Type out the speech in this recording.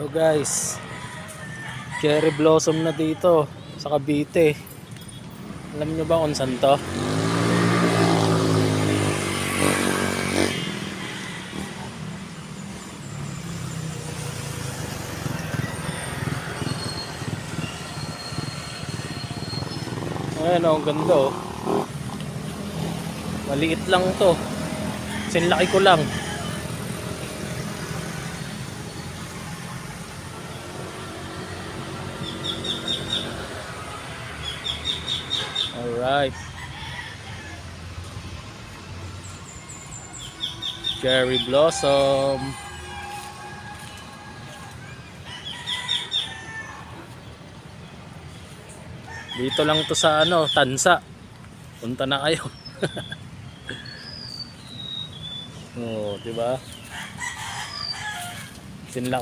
So guys, cherry blossom na dito sa Cavite. Alam nyo ba kung saan to? Ayan o, ang ganda o. Maliit lang to. Sinlaki ko lang. Alright. Cherry blossom. Dito lang to sa Tansa. Punta na kayo. Oh, 'di ba? Sinlaki